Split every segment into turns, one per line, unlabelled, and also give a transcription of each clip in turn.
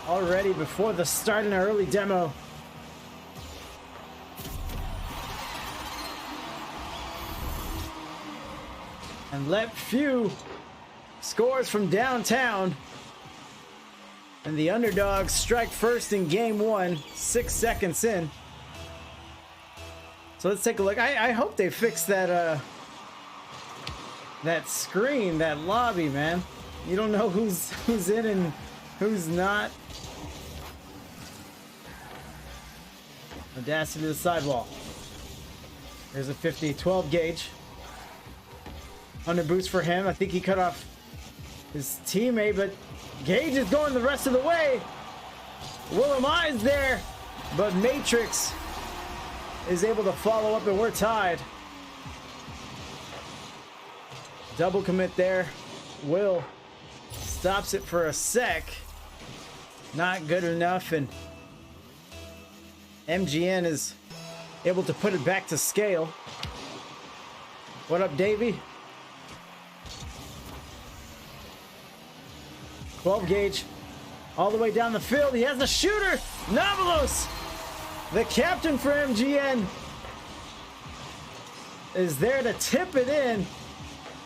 already before the start in an early demo. And Let Few scores from downtown. And the underdogs strike first in game 1, 6 seconds in. So let's take a look. I hope they fix that that screen, that lobby, man. You don't know who's in and who's not. Audacity to the sidewall. There's a 50, 12 gauge. 100 boost for him. I think he cut off his teammate, but Gage is going the rest of the way. Willem I's there, but Matrix is able to follow up, and we're tied. Double commit there. Will stops it for a sec. Not good enough, and MGN is able to put it back to scale. What up, Davey? 12 gauge all the way down the field. He has a shooter. Navalos, the captain for MGN, is there to tip it in.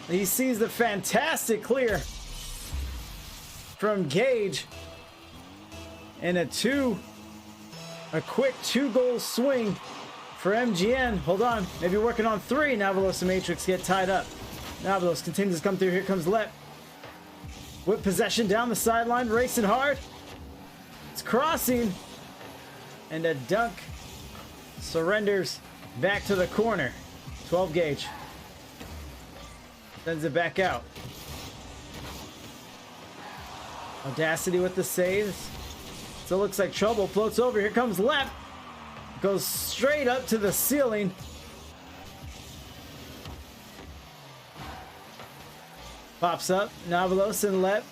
He sees the fantastic clear from Gage, and a quick 2-goal swing for MGN. Hold on, maybe working on 3. Navalos and Matrix get tied up. Navalos continues to come through. Here comes Lep. With possession down the sideline, racing hard. It's crossing, and a dunk surrenders back to the corner. 12 gauge. Sends it back out. Audacity with the saves. Still looks like trouble. Floats over. Here comes Lep. Goes straight up to the ceiling. Pops up. Navalos and Lep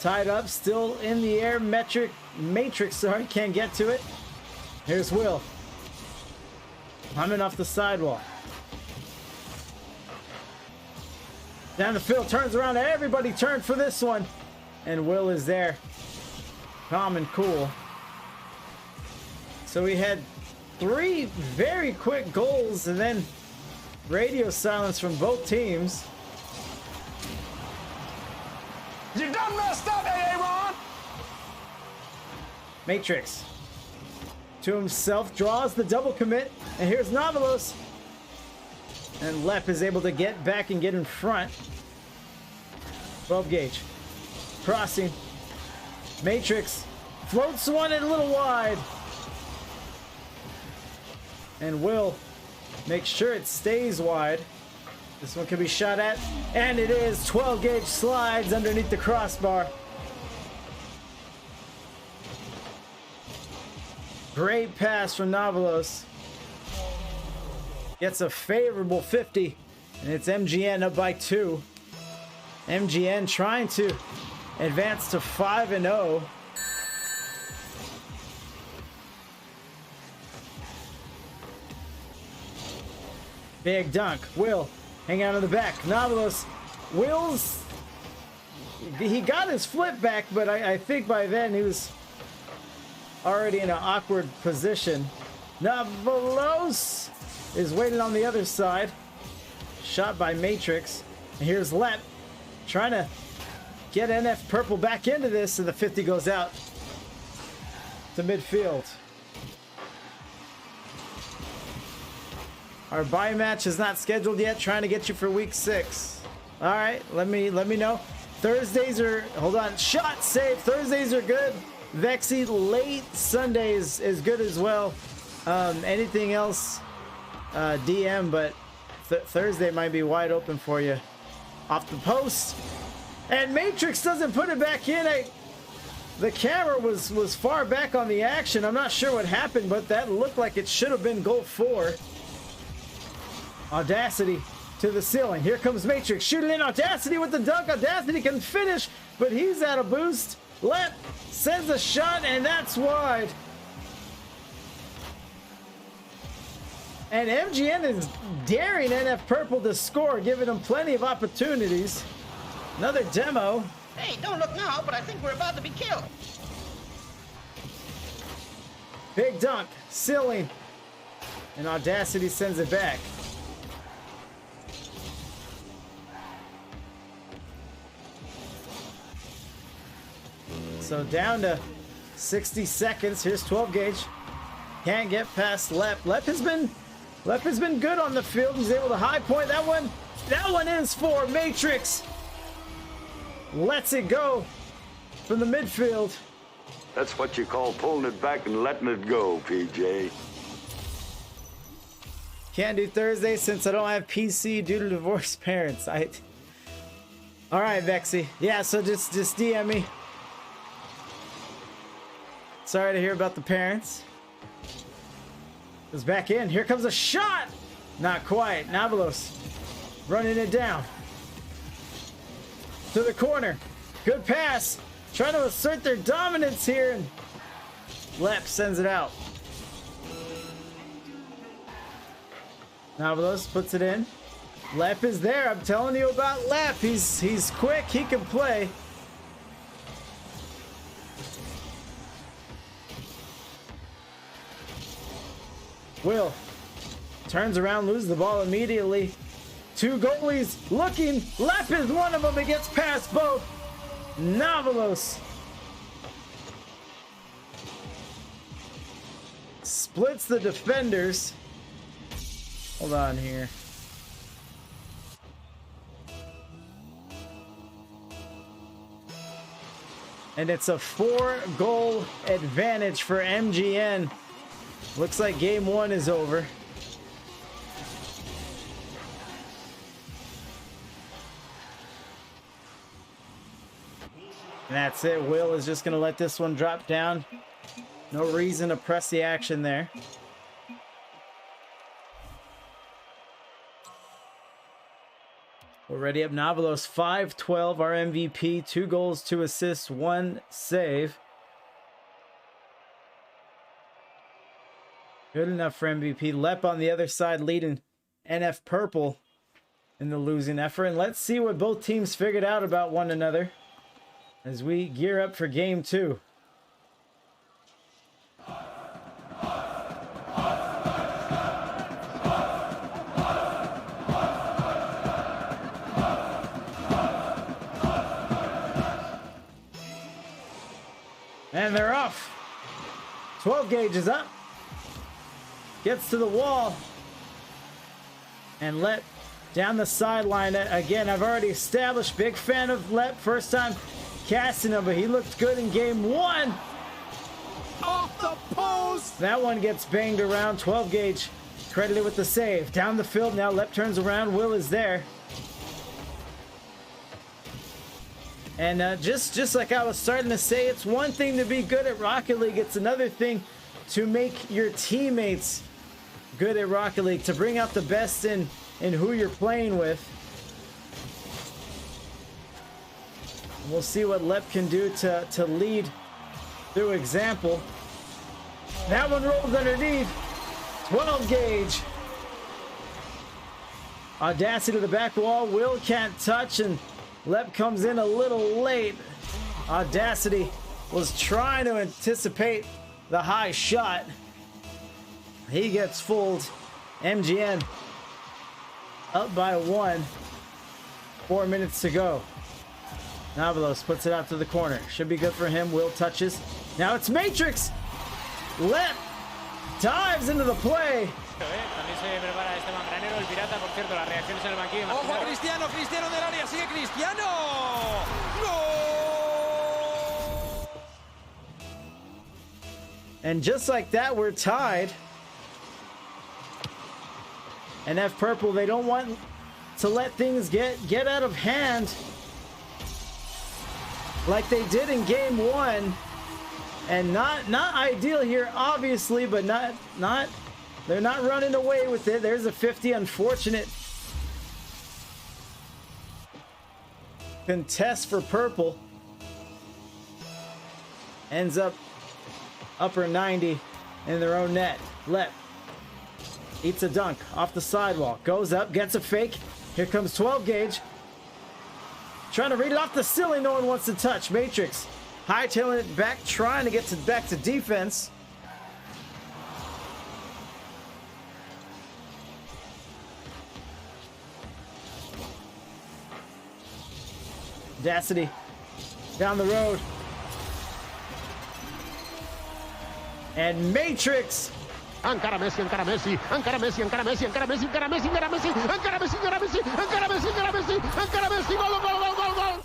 tied up, still in the air. Matrix, sorry, can't get to it. Here's Will. Climbing off the sidewall. Down the field, turns around. Everybody turned for this one. And Will is there. Calm and cool. So we had 3 very quick goals, and then radio silence from both teams.
You done messed up, Aaron!
Matrix to himself draws the double commit, and here's Navalos, and Lep is able to get back and get in front. 12 gauge crossing. Matrix floats one a little wide, and Will make sure it stays wide. This one can be shot at, and it is. 12 gauge slides underneath the crossbar. Great pass from Navalos. Gets a favorable 50, and it's MGN up by 2. MGN trying to advance to 5-0. Big dunk. Will hang out in the back. Navalos. He got his flip back, but I think by then he was already in an awkward position. Navalos is waiting on the other side. Shot by Matrix. And here's Lep trying to get NF Purple back into this, and the 50 goes out to midfield. Our buy match is not scheduled yet. Trying to get you for week 6. All right, let me know. Thursdays are, hold on, shot save. Thursdays are good. Vexy late Sundays is good as well. Anything else, DM, but Thursday might be wide open for you. Off the post, and Matrix doesn't put it back in. The camera was far back on the action. I'm not sure what happened, but that looked like it should have been goal 4. Audacity to the ceiling. Here comes Matrix shooting in. Audacity with the dunk. Audacity can finish, but he's out of boost. Lep sends a shot, and that's wide. And MGN is daring NF Purple to score, giving him plenty of opportunities. Another demo.
Hey, don't look now, but I think we're about to be killed.
Big dunk, ceiling, and Audacity sends it back. So down to 60 seconds. Here's 12 gauge. Can't get past Lep. Lep has been good on the field. He's able to high point that one. That one is for Matrix. Lets it go from the midfield.
That's what you call pulling it back and letting it go, PJ.
Can't do Thursday since I don't have PC due to divorced parents. All right, Vexy. Yeah, so just DM me. Sorry to hear about the parents. Goes back in. Here comes a shot. Not quite. Navalos running it down to the corner. Good pass. Trying to assert their dominance here, and Lep sends it out. Navalos puts it in. Lep is there. I'm telling you about Lep. He's quick. He can play. Will turns around, loses the ball immediately. Two goalies looking. Lep is one of them. It gets past both. Navalos splits the defenders. Hold on here. And it's a 4-goal advantage for MGN. Looks like game one is over. And that's it. Will is just going to let this one drop down. No reason to press the action there. We're ready up. Navalos 5-12, our MVP. 2 goals, 2 assists, 1 save. Good enough for MVP. Lep on the other side leading NF Purple in the losing effort. And let's see what both teams figured out about one another as we gear up for game 2. And they're off. 12 gauge is up. Gets to the wall. And Lep down the sideline. Again, I've already established, big fan of Lep. First time casting him, but he looked good in game 1.
Off the post!
That one gets banged around. 12 gauge credited with the save. Down the field now. Lep turns around. Will is there. And just like I was starting to say, it's one thing to be good at Rocket League. It's another thing to make your teammates good at Rocket League, to bring out the best in who you're playing with. And we'll see what Lep can do to lead through example. That one rolls underneath. 12 gauge. Audacity to the back wall. Will can't touch, and Lep comes in a little late. Audacity was trying to anticipate the high shot. He gets fooled. MGN up by 1. 4 minutes to go. Navalos puts it out to the corner. Should be good for him. Will touches. Now it's Matrix. Lep dives into the play.
También se prepara este mangranero, el pirata, por cierto, las reacciones en el banquillo.
Ojo a Cristiano, Cristiano del área, sigue Cristiano. ¡No!
And just like that, we're tied. And F Purple, they don't want to let things get out of hand like they did in game 1. And not ideal here, obviously, but not they're not running away with it. There's a 50. Unfortunate contest for Purple. Ends up upper 90 in their own net. Lep eats a dunk off the sidewalk. Goes up, gets a fake. Here comes 12 gauge. Trying to read it off the ceiling. No one wants to touch. Matrix hightailing it back, trying to get back to defense. Audacity down the road. And Matrix.
Encara Messi, encara Messi, encara Messi, encara Messi, encara Messi, encara Messi, encara Messi, encara Messi, encara Messi, encara Messi, encara Messi, encara Messi, gol, gol, gol, gol, gol.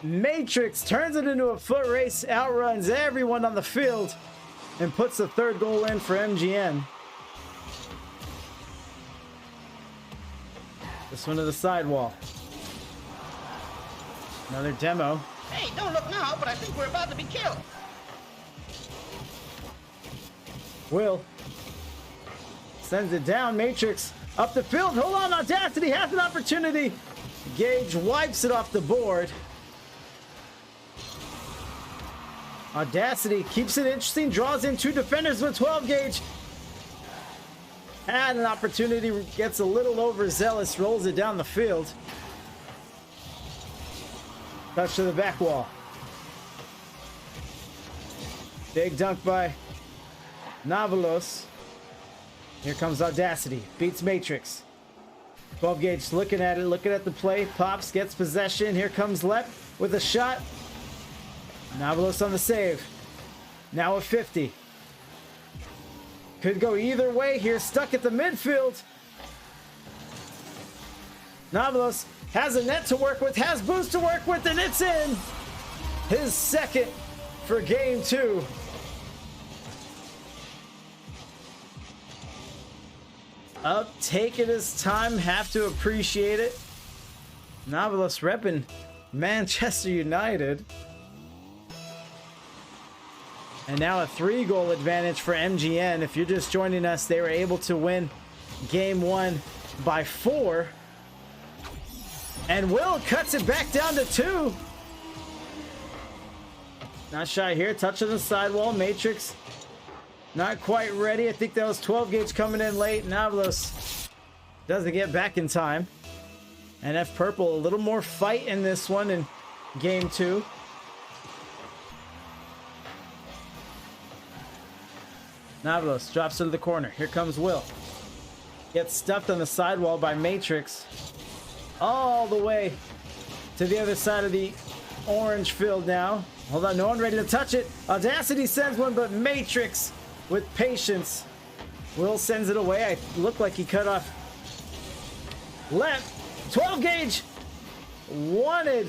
Matrix turns it into a foot race, outruns everyone on the field, and puts the third goal in for MGN. This one to the sidewall. Another demo.
Hey, don't look now, but I think we're about to be killed.
Will sends it down. Matrix up the field. Hold on, Audacity has an opportunity. Gage wipes it off the board. Audacity keeps it interesting, draws in two defenders with 12 Gage. Had an opportunity, gets a little overzealous, rolls it down the field. Touch to the back wall. Big dunk by Navalos. Here comes Audacity, beats Matrix. 12 Gage looking at it, looking at the play. Pops, gets possession. Here comes Lep with a shot. Navalos on the save. Now a 50. Could go either way here, stuck at the midfield. Navalos has a net to work with, has boost to work with, and it's in. His second for game 2. Up, taking his time, have to appreciate it. Navalos repping Manchester United. And now a 3-goal advantage for MGN. If you're just joining us, they were able to win game 1 by 4. And Will cuts it back down to 2. Not shy here, touching the sidewall. Matrix not quite ready. I think that was 12 Gage coming in late. Navalos doesn't get back in time. And F Purple a little more fight in this one in game 2. Navalos drops into the corner. Here comes Will. Gets stuffed on the sidewall by Matrix. All the way to the other side of the orange field now. Hold on, no one ready to touch it. Audacity sends one, but Matrix with patience. Will sends it away. I look like he cut off left. 12 Gage wanted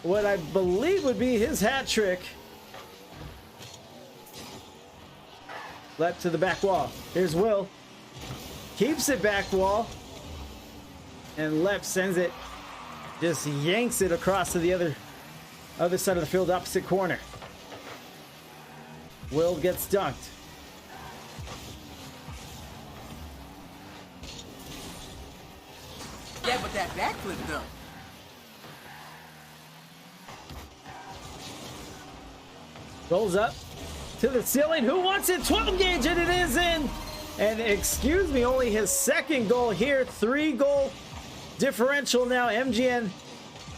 what I believe would be his hat trick. Left to the back wall. Here's Will. Keeps it back wall. And left sends it. Just yanks it across to the other side of the field, opposite corner. Will gets dunked.
Yeah, but that backflip though.
Rolls up to the ceiling. Who wants it? 12 Gage, and it is in. And excuse me, only his second goal here. 3-goal differential now. MGN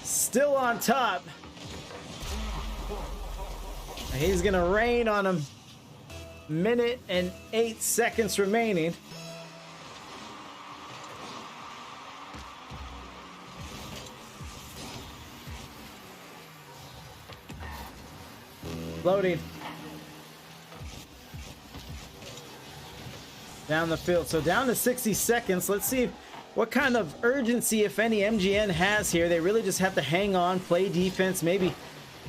still on top. He's gonna rain on him. Minute and 8 seconds remaining. Loading. Down the field. So down to 60 seconds. Let's see what kind of urgency, if any, MGN has here. They really just have to hang on, play defense, maybe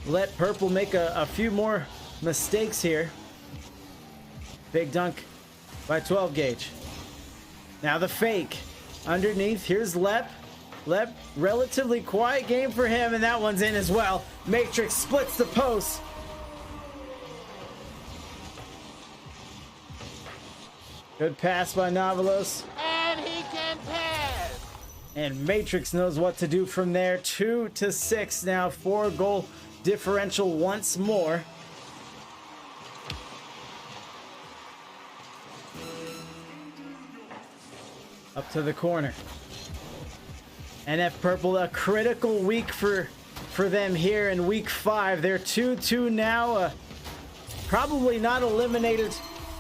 let Purple make a few more mistakes here. Big dunk by 12 Gage. Now the fake. Underneath, here's Lep. Lep, relatively quiet game for him, and that one's in as well. Matrix splits the post. Good pass by Navalos.
And he can pass.
And Matrix knows what to do from there. 2-6 now. 4-goal differential once more. Up to the corner. NF Purple, a critical week for them here in week 5. They're 2-2 now. Probably not eliminated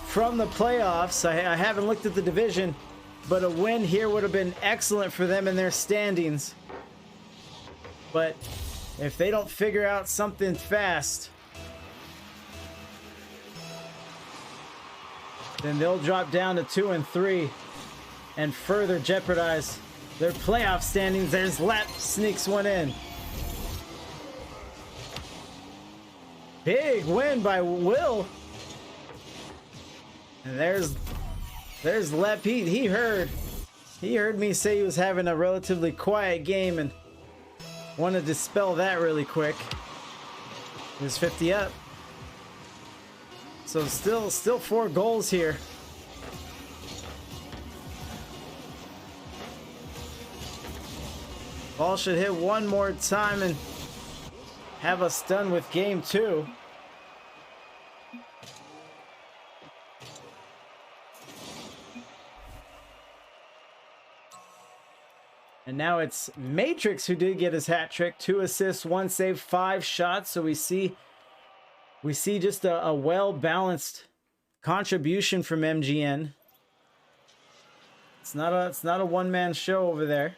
from the playoffs. I haven't looked at the division, but a win here would have been excellent for them in their standings. But if they don't figure out something fast, then they'll drop down to 2 and 3 and further jeopardize their playoff standings. There's Lep, sneaks one in. Big win by Will. And there's Lep. He heard me say he was having a relatively quiet game and wanted to dispel that really quick. He was 50 up. So still 4 goals here. Ball should hit one more time and have us done with game 2. And now it's Matrix who did get his hat trick. 2 assists, 1 save, 5 shots. So we see just a well-balanced contribution from MGN. It's not a one-man show over there.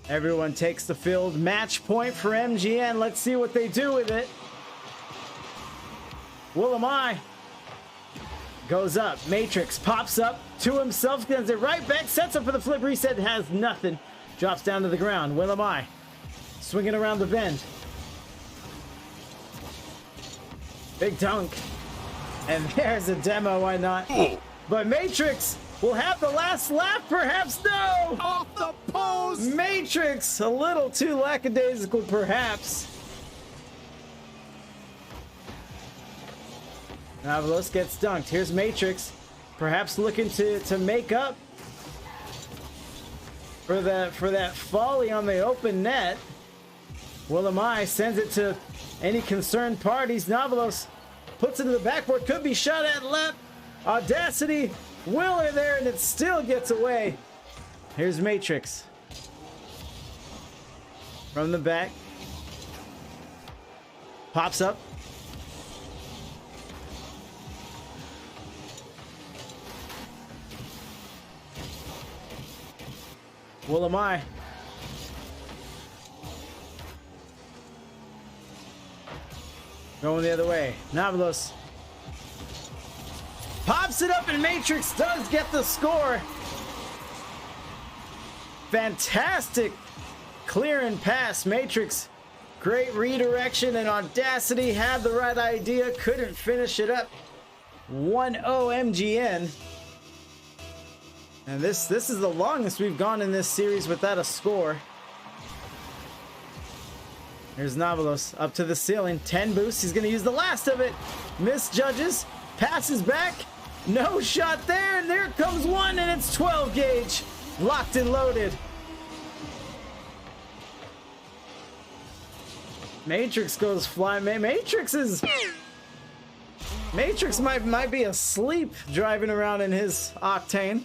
Everyone takes the field. Match point for MGN. Let's see what they do with it. Will am I? Goes up. Matrix pops up to himself. Gets it right back. Sets up for the flip reset. Has nothing. Drops down to the ground. Will am I? Swinging around the bend. Big dunk. And there's a demo. Why not? But Matrix will have the last laugh, perhaps. No!
Off the post!
Matrix, a little too lackadaisical, perhaps. Navalos gets dunked. Here's Matrix, perhaps looking to make up for that folly on the open net. Willamai sends it to any concerned parties. Navalos puts it to the backboard. Could be shot at left. Audacity. Willer there, and it still gets away. Here's Matrix. From the back. Pops up. Will am I? Going the other way. Navalos pops it up, and Matrix does get the score. Fantastic clear and pass. Matrix, great redirection, and Audacity had the right idea. Couldn't finish it up. 1-0 MGN. And this is the longest we've gone in this series without a score. Here's Navalos up to the ceiling. 10 boosts. He's going to use the last of it. Misjudges. Passes back. No shot there, and there comes one, and it's 12 gauge. Locked and loaded. Matrix goes flying. Matrix might be asleep driving around in his Octane.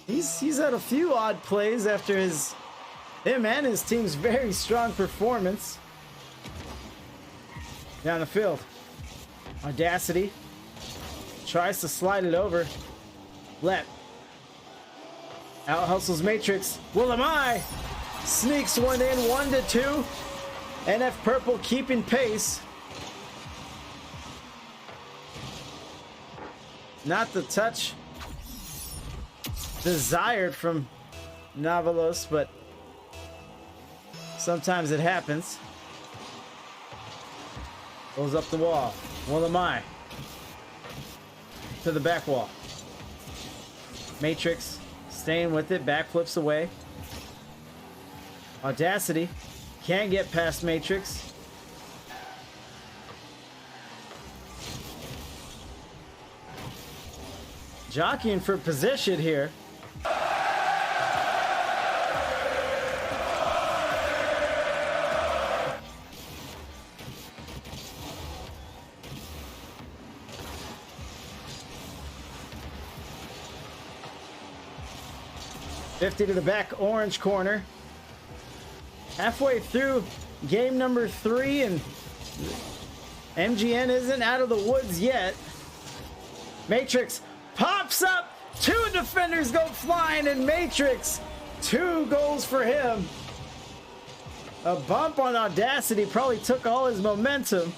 He's had a few odd plays after him and his team's very strong performance. Down the field. Audacity tries to slide it over. Lep out hustles Matrix. Will am I? Sneaks one in. 1-2. NF Purple keeping pace. Not the touch desired from Navalos, but sometimes it happens. Goes up the wall. Will am I? To the back wall. Matrix staying with it. Backflips away. Audacity can't get past Matrix. Jockeying for position here. $50 to the back orange corner. Halfway through game number 3, and MGN isn't out of the woods yet. Matrix pops up. 2 defenders go flying, and Matrix, 2 goals for him. A bump on Audacity probably took all his momentum.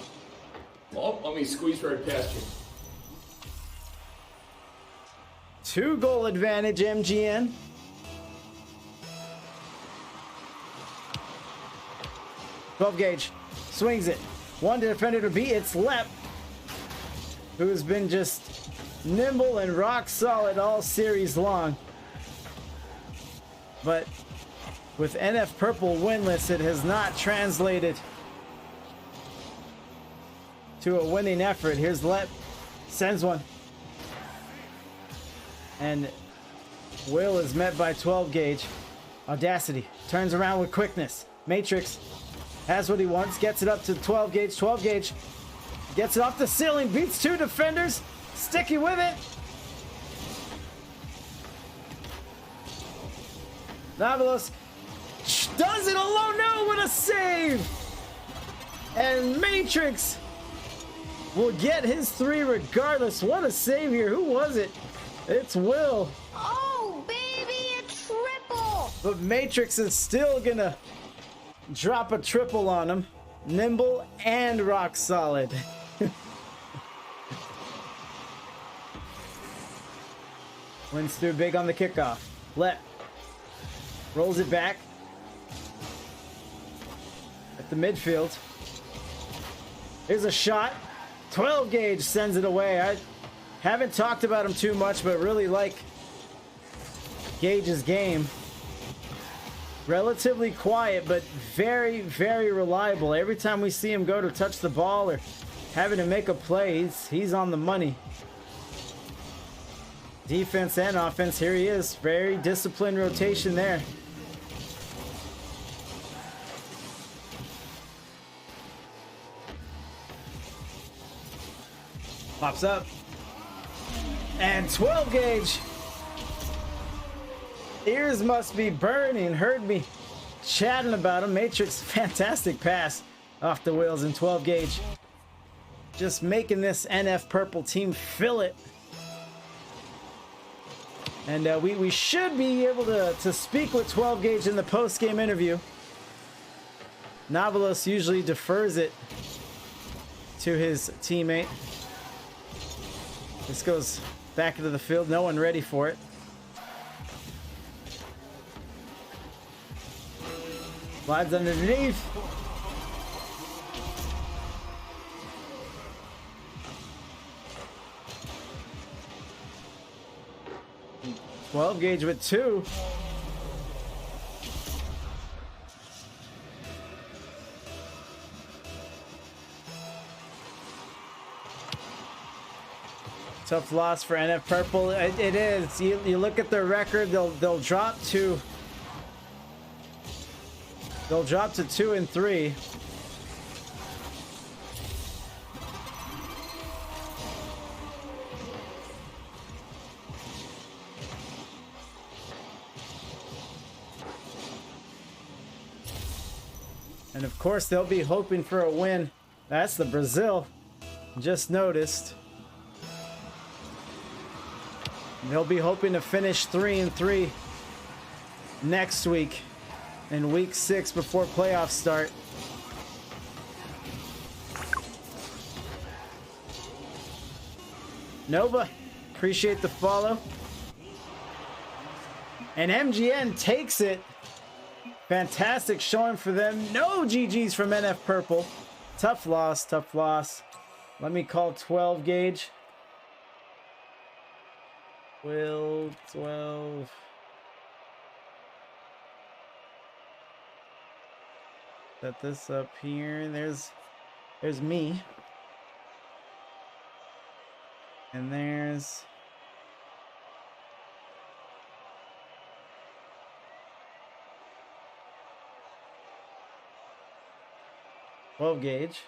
Oh, let me squeeze right past you.
2-goal advantage, MGN. Twelve gauge swings it. 1 defender to beat. It's Lep, who's been just nimble and rock solid all series long. But with NF Purple winless, it has not translated to a winning effort. Here's Lep, sends one. And Will is met by 12 gauge. Audacity turns around with quickness. Matrix has what he wants, gets it up to 12 gauge. 12 gauge gets it off the ceiling, beats 2 defenders. Sticky with it. Navalos does it alone. No, what a save! And Matrix will get his 3 regardless. What a save here. Who was it? It's Will.
Oh, baby, a triple!
But Matrix is still gonna drop a triple on him. Nimble and rock solid. Wins through big on the kickoff. Lep rolls it back at the midfield. Here's a shot. 12 gauge sends it away. I haven't talked about him too much, but really like Gage's game. Relatively quiet, but very, very reliable. Every time we see him go to touch the ball or having to make a play, he's on the money. Defense and offense, here he is. Very disciplined rotation there. Pops up. And 12 gauge. Ears must be burning. Heard me chatting about him. Matrix, fantastic pass off the wheels in 12 gauge. Just making this NF Purple team feel it. And we should be able to speak with 12 gauge in the post-game interview. Navalos usually defers it to his teammate. This goes back into the field. No one ready for it. Slides underneath. Twelve gauge with 2. Tough loss for NF Purple. It is. You look at their record. They'll drop to. They'll drop to 2 and 3. And of course, they'll be hoping for a win. That's the Brazil. Just noticed. They'll be hoping to finish 3 and 3 next week in week 6 before playoffs start. Nova, appreciate the follow. And MGN takes it. Fantastic showing for them. No GGs from NF Purple. Tough loss, tough loss. Let me call 12 gauge. Will 12. Set this up here. There's me. And there's gauge.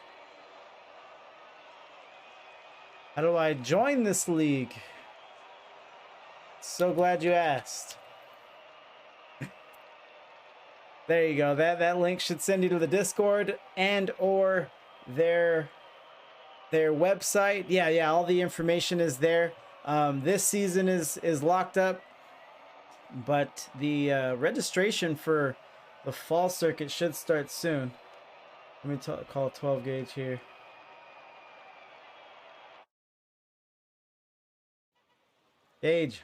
How do I join this league? So glad you asked. There you go. That link should send you to the Discord and or their website. Yeah, all the information is there. This season is locked up, but the registration for the fall circuit should start soon. Let me call 12 gauge here. Gage.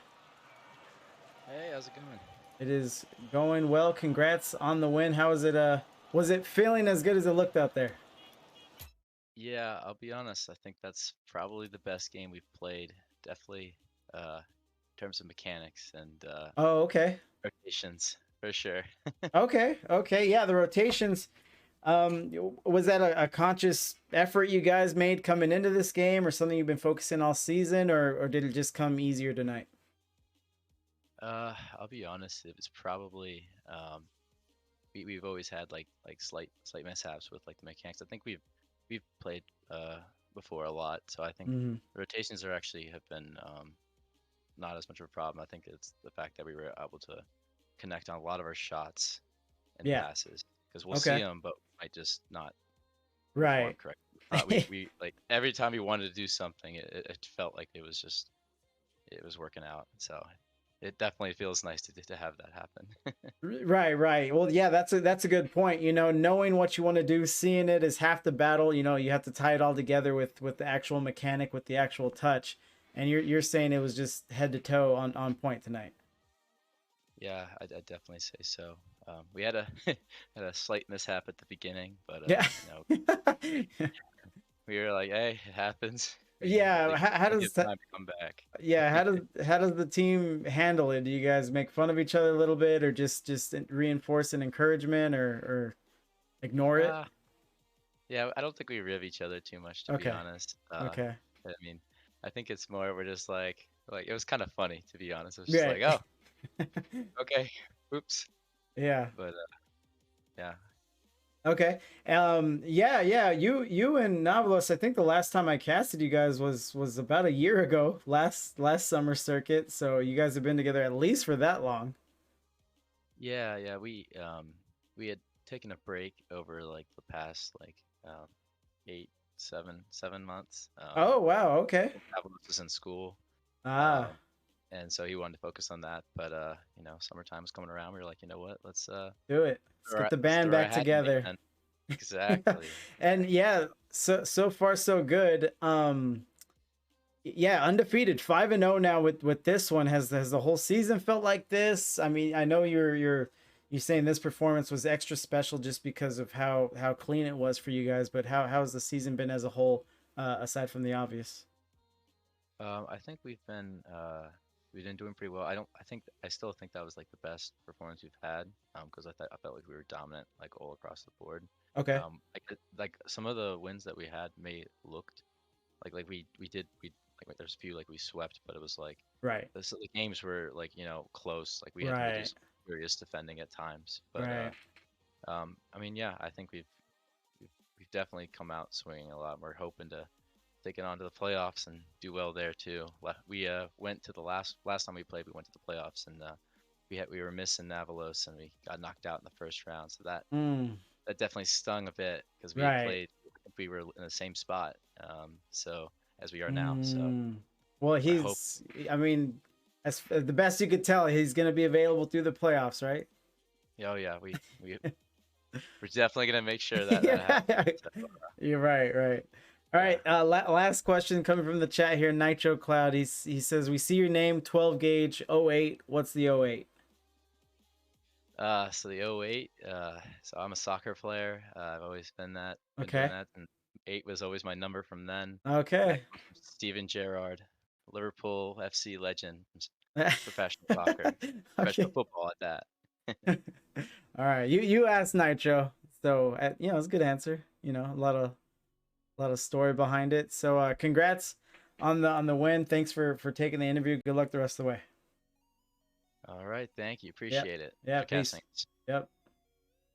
Hey, how's it going?
It is going well. Congrats on the win. How was it? Was it feeling as good as it looked out there?
Yeah, I'll be honest. I think that's probably the best game we've played. Definitely, in terms of mechanics and
Oh, okay.
rotations for sure.
Okay. Yeah, the rotations. Was that a conscious effort you guys made coming into this game, or something you've been focusing all season, or did it just come easier tonight?
I'll be honest. It was probably we've always had like slight mishaps with like the mechanics. I think we've played before a lot, so I think
Mm-hmm.
the rotations are actually have been not as much of a problem. I think it's the fact that we were able to connect on a lot of our shots and
Yeah.
passes because we'll
Okay.
see them, but we might just not
Right.
perform correctly. We like every time we wanted to do something, it felt like it was working out. So it definitely feels nice to have that happen.
Right. Well, yeah, that's a good point. You know, knowing what you want to do, seeing it is half the battle. You know, you have to tie it all together with the actual mechanic, with the actual touch. And you're saying it was just head to toe on point tonight.
Yeah, I'd definitely say so. We had a had a slight mishap at the beginning, but
Yeah.
we were like, hey, it happens.
Yeah.
Like,
How
plenty
does
of time to come back?
Yeah, how does the team handle it? Do you guys make fun of each other a little bit, or just reinforce an encouragement, or ignore it?
Yeah, I don't think we riv each other too much, to be
Okay.
honest.
Okay.
I mean, I think it's more we're just like it was kind of funny, to be honest. It was just
Right.
like, oh, okay, oops.
Yeah.
But yeah.
Okay. Yeah. You and Navalos, I think the last time I casted you guys was about a year ago, last summer circuit. So you guys have been together at least for that long.
Yeah. We had taken a break over like the past like 7 months.
Oh wow. Okay.
Avalos was in school.
Ah.
And so he wanted to focus on that. But summertime was coming around. We were like, you know what? Let's
Do it. Let's get the band back together.
Exactly.
And yeah, so far so good. Yeah, undefeated, 5-0 now with this one. Has the whole season felt like this? I mean, I know you're saying this performance was extra special just because of how clean it was for you guys, but how's the season been as a whole, aside from the obvious?
I think we've been doing pretty well. I still think that was like the best performance we've had, because I felt like we were dominant like all across the board.
Okay.
Like some of the wins that we had looked like there's a few like we swept, but it was like
Right.
the games were like close. Like we had to
Right.
do some serious defending at times. But
Right.
I mean, yeah, I think we've definitely come out swinging a lot. We're hoping to take it on to the playoffs and do well there too. We went to the last time we played. We went to the playoffs and we were missing Navalos and we got knocked out in the first round. So that definitely stung a bit because we
Right.
played. We were in the same spot, so as we are now. So
Well,
hope-
I mean, as the best you could tell, he's going to be available through the playoffs, right?
oh yeah, we're definitely gonna make sure that happens. So,
You're right. All right. Last question coming from the chat here. Nitro Cloud. He says, we see your name, 12 gauge 08. What's the 08?
so the 08. So I'm a soccer player. I've always been that. Been
Okay.
doing that, and 8 was always my number from then.
Okay.
Steven Gerrard, Liverpool FC legend, professional soccer, professional football at that.
All right. You asked Nitro, so it's a good answer. A lot of story behind it. So congrats on the win. Thanks for taking the interview. Good luck the rest of the way.
All right, thank you. Appreciate it.
Yeah,
Good
peace.
casting.
Yep.